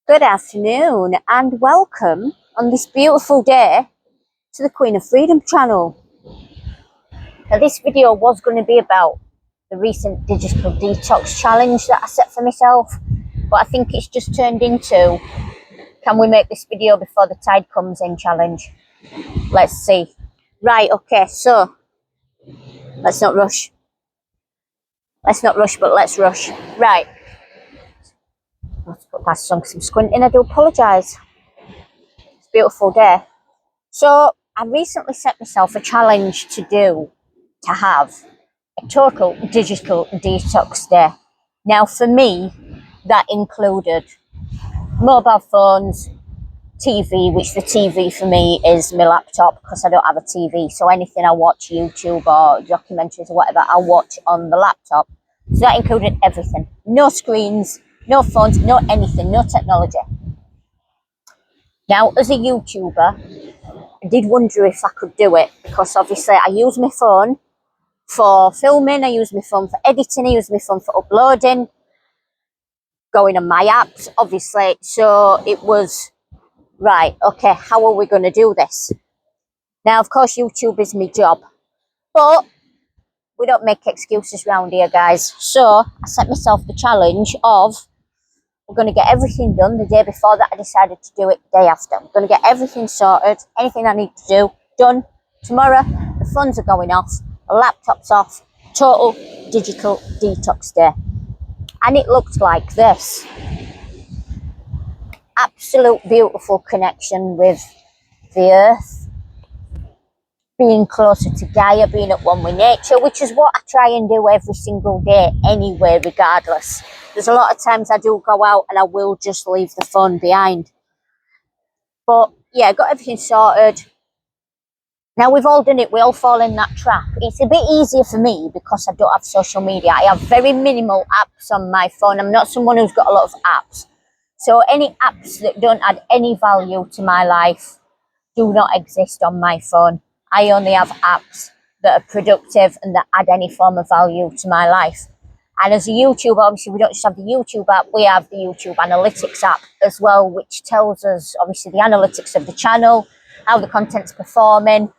Good afternoon and welcome on this beautiful day to the Queen of Freedom channel. Now this video was going to be about the recent digital detox challenge that I set for myself, but I think it's just turned into, can we make this video before the tide comes in challenge? Let's see. Right, okay, so let's not rush. But let's rush. Right. Let's put past some squinting. I do apologise. It's a beautiful day. So I recently set myself a challenge to have a total digital detox day. Now for me, that included mobile phones, TV, which the TV for me is my laptop because I don't have a TV. So anything I watch, YouTube or documentaries or whatever, I watch on the laptop. So that included everything. No screens, no phones, no anything, no technology. Now, as a YouTuber, I did wonder if I could do it because obviously I use my phone for filming, I use my phone for editing, I use my phone for uploading, going on my apps, obviously. So it was, right, okay, how are we going to do this? Now, of course, YouTube is my job, but we don't make excuses around here, guys. So I set myself the challenge of, we're going to get everything done the day before that I decided to do it the day after. I'm going to get everything sorted, anything I need to do, done. Tomorrow, the phones are going off, the laptop's off, total digital detox day. And it looked like this. Absolute beautiful connection with the earth, being closer to Gaia, being at one with nature, which is what I try and do every single day anyway, regardless. There's a lot of times I do go out and I will just leave the phone behind. But yeah, got everything sorted. Now we've all done it, we all fall in that trap. It's a bit easier for me because I don't have social media. I have very minimal apps on my phone. I'm not someone who's got a lot of apps. So any apps that don't add any value to my life do not exist on my phone. I only have apps that are productive and that add any form of value to my life. And as a YouTuber, obviously we don't just have the YouTube app, we have the YouTube Analytics app as well, which tells us obviously the analytics of the channel, how the content's performing,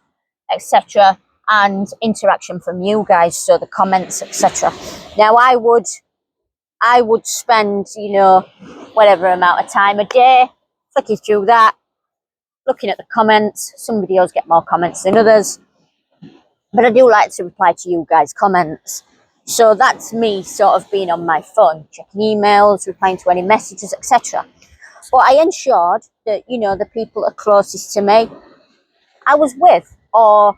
etc., and interaction from you guys, so the comments, etc. Now I would spend, whatever amount of time a day flicking through that, looking at the comments. Some videos get more comments than others, but I do like to reply to you guys' comments. So that's me sort of being on my phone, checking emails, replying to any messages, etc. But I ensured that, the people that are closest to me, I was with, or,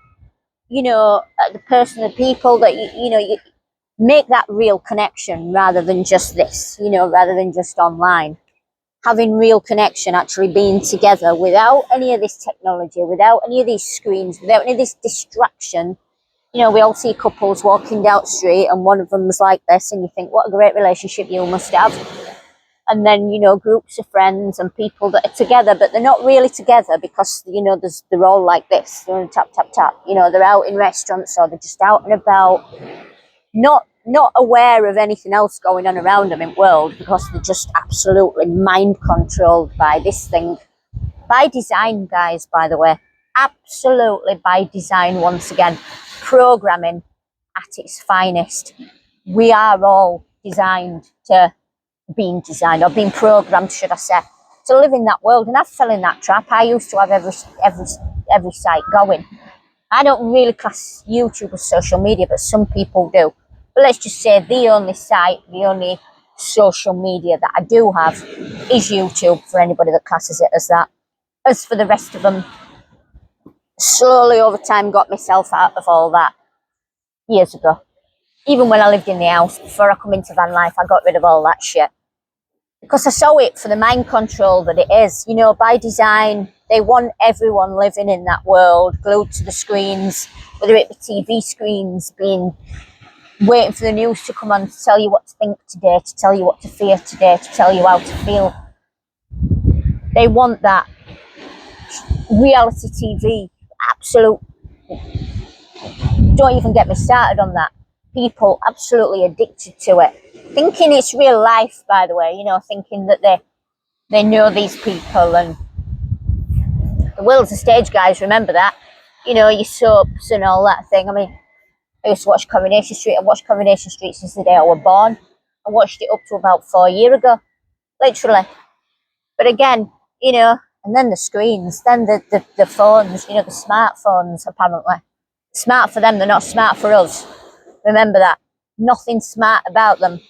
the people that, you make that real connection rather than just this, rather than just online. Having real connection, actually being together without any of this technology, without any of these screens, without any of this distraction. We all see couples walking down the street and one of them's like this and you think, what a great relationship you must have. And then, groups of friends and people that are together, but they're not really together because, they're all like this. They're tap, tap, tap. They're out in restaurants or they're just out and about, not aware of anything else going on around them in the world because they're just absolutely mind controlled by this thing. By design, guys, by the way. Absolutely by design, once again. Programming at its finest. We are all designed to being designed, or being programmed, should I say, to live in that world. And I fell in that trap. I used to have every site going. I don't really class YouTube as social media, but some people do. But let's just say the only site, the only social media that I do have is YouTube, for anybody that classes it as that. As for the rest of them, slowly over time got myself out of all that years ago. Even when I lived in the house, before I come into van life, I got rid of all that shit. Because I saw it for the mind control that it is. By design, they want everyone living in that world, glued to the screens, whether it be TV screens, waiting for the news to come on to tell you what to think today, to tell you what to fear today, to tell you how to feel. They want that. Reality TV, absolute. Don't even get me started on that. People absolutely addicted to it. Thinking it's real life, by the way, thinking that They know these people, and the world's a stage, guys. Remember that. You know, your soaps and all that thing. I mean, I used to watch Coronation Street. I've watched Coronation Street since the day I was born. I watched it up to about 4 years ago, literally. But again, you know, and then the screens, then the phones, you know, the smartphones, apparently. Smart for them, they're not smart for us. Remember that. Nothing smart about them.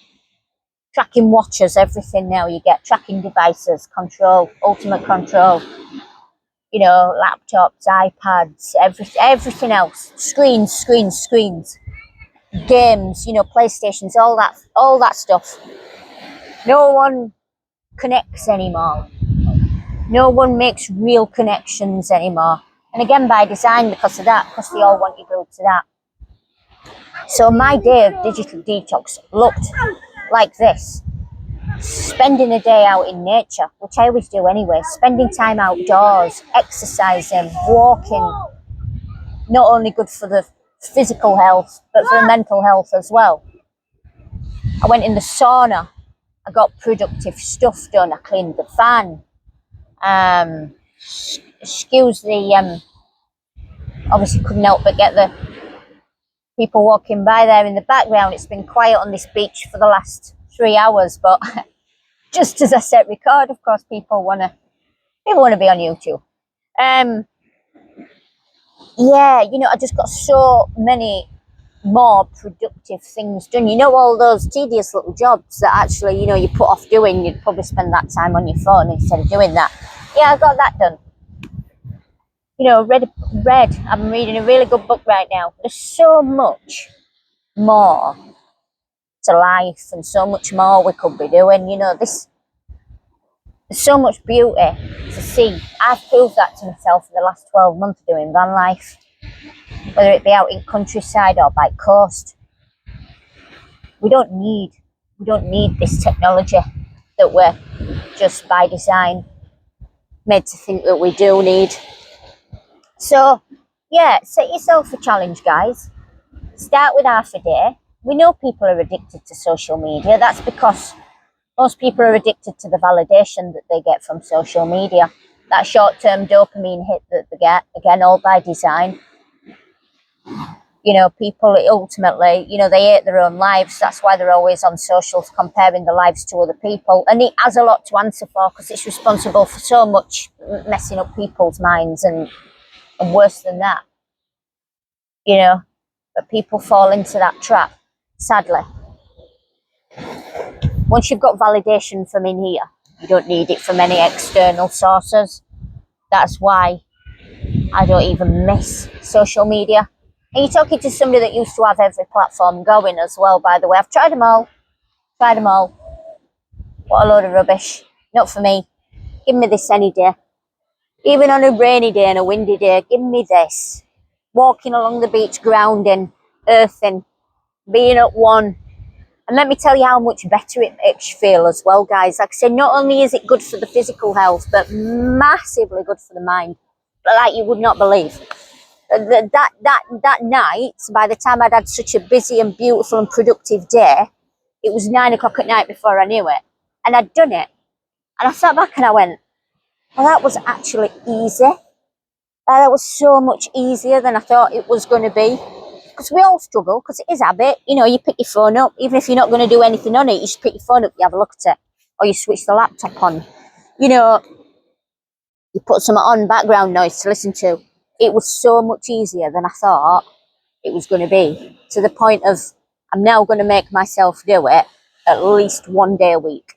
Tracking watches, everything now you get. Tracking devices, control, ultimate control. You know, laptops, iPads, everything else. Screens. Games, you know, PlayStations, all that stuff. No one connects anymore. No one makes real connections anymore. And again, by design, because of that, because they all want you glued to that. So my day of digital detox looked like this. Spending a day out in nature, which I always do anyway. Spending time outdoors, exercising, walking. Not only good for the physical health, but for the mental health as well. I went in the sauna. I got productive stuff done. I cleaned the fan. Excuse the obviously couldn't help but get the people walking by there in the background. It's been quiet on this beach for the last 3 hours, but just as I set record, of course, people wanna be on YouTube. Yeah, you know, I just got so many more productive things done. You know, all those tedious little jobs that actually, you know, you put off doing, you'd probably spend that time on your phone instead of doing that. Yeah, I got that done. You know, read. I'm reading a really good book right now. There's so much more to life and so much more we could be doing. You know, there's so much beauty to see. I've proved that to myself in the last 12 months doing van life, whether it be out in countryside or by coast. We don't need this technology that we're just by design made to think that we do need. So, yeah, set yourself a challenge, guys. Start with half a day. We know people are addicted to social media. That's because most people are addicted to the validation that they get from social media. That short-term dopamine hit that they get, again, all by design. You know, people ultimately, you know, they hate their own lives. That's why they're always on socials comparing their lives to other people. And it has a lot to answer for because it's responsible for so much messing up people's minds and worse than that. You know, but people fall into that trap, sadly. Once you've got validation from in here, you don't need it from any external sources. That's why I don't even miss social media. And you're talking to somebody that used to have every platform going as well, by the way. I've tried them all. What a load of rubbish. Not for me. Give me this any day. Even on a rainy day and a windy day, give me this. Walking along the beach, grounding, earthing, being at one. And let me tell you how much better it makes you feel as well, guys. Like I said, not only is it good for the physical health, but massively good for the mind. Like you would not believe. That night, by the time I'd had such a busy and beautiful and productive day, it was 9 o'clock at night before I knew it. And I'd done it. And I sat back and I went, well, that was actually easy. That was so much easier than I thought it was going to be. Because we all struggle, because it is habit. You know, you pick your phone up, even if you're not going to do anything on it, you just pick your phone up, you have a look at it. Or you switch the laptop on. You know, you put some on background noise to listen to. It was so much easier than I thought it was going to be. To the point of, I'm now going to make myself do it at least 1 day a week.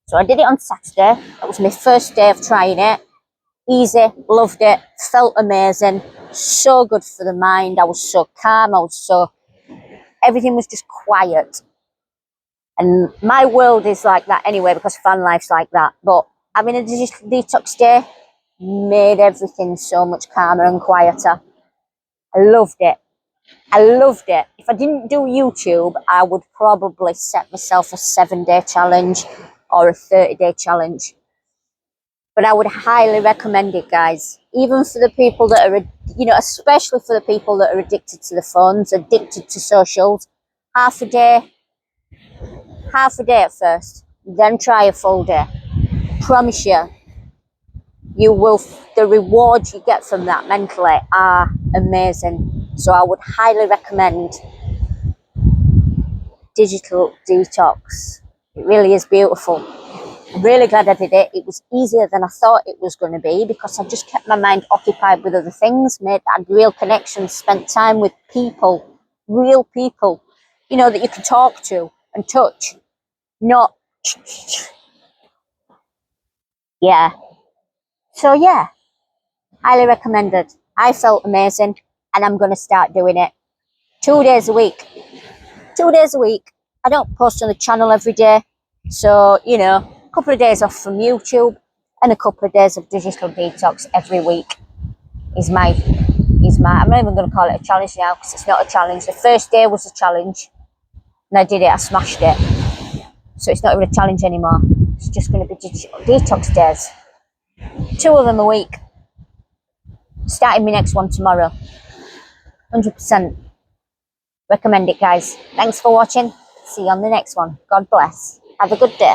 So I did it on Saturday. That was my first day of trying it. Easy, loved it, felt amazing, so good for the mind. I was so calm, everything was just quiet. And my world is like that anyway, because fan life's like that. But having a digital detox day made everything so much calmer and quieter. I loved it. If I didn't do YouTube, I would probably set myself a 7-day challenge or a 30-day challenge. But I would highly recommend it, guys. Even for the people that are, you know, especially for the people that are addicted to the phones, addicted to socials. Half a day at first, then try a full day. Promise you, the rewards you get from that mentally are amazing. So I would highly recommend digital detox. It really is beautiful. I'm really glad I did it. It was easier than I thought it was going to be because I just kept my mind occupied with other things, had real connections, spent time with people, real people, that you can talk to and touch, not, yeah. So yeah, highly recommended. I felt amazing and I'm going to start doing it 2 days a week. 2 days a week. I don't post on the channel every day. So, a couple of days off from YouTube and a couple of days of digital detox every week is my, I'm not even going to call it a challenge now because it's not a challenge. The first day was a challenge and I did it, I smashed it. So it's not even a challenge anymore. It's just going to be digital detox days. 2 of them a week. Starting my next one tomorrow. 100%. Recommend it, guys. Thanks for watching. See you on the next one. God bless. Have a good day.